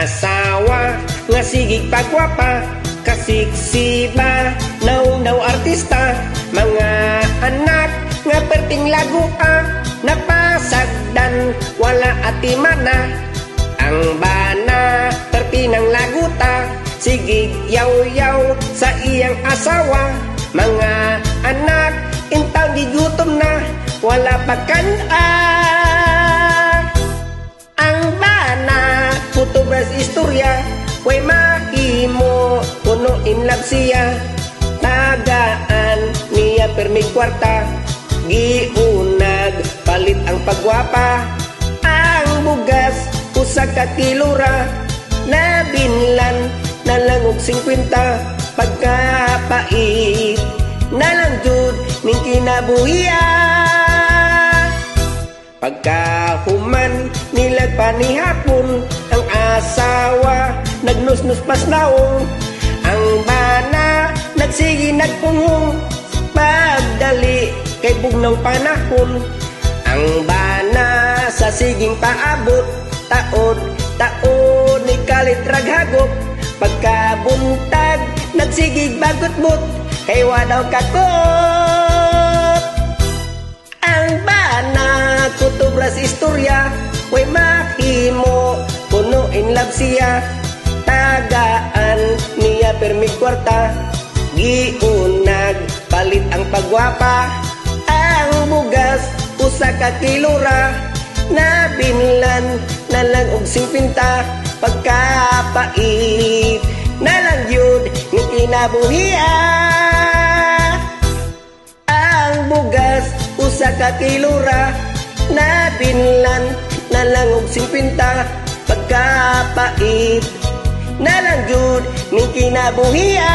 asawa nga sigig pagwapa, kasiksiba, naw artista, mga anak nga perting lagua, napasagdan, wala atimana, ang bana pertinang laguta, sigig yaw-yaw sa iyang asawa, mga anak intaw gigutom na, wala pagkanaan. Ang bana putubras istorya, way mahimo puno in love siya, tagaan niya permig kwarta, giunag palit ang pagwapa, ang bugas usa ka kilura, nabinlan nalang og 50, pagkapait nalang jud ning kinabuhiya. Pagkahuman nilag panihapon, ang asawa nagnusnus pas naong, ang bana nagsigi nagpungong, pagdali kay bugnang panahon, ang bana sa siging paabot, taon ni kalit raghagop, pagkabuntag nagsigig bagot-bot, kay wadaw kakot. Ang bana kutubras istorya, way mahimo puno in love siya, tagaan niya permig kwarta, giunag palit ang pagwapa, ang bugas usa ka kilura, nabinlan nalang og 50, pagkapait nalang yun ng kinabuhiya. Ang bugas usa ka kilura, nabinlan nalang og 50, pagkapait nalang yun ng kinabuhiya.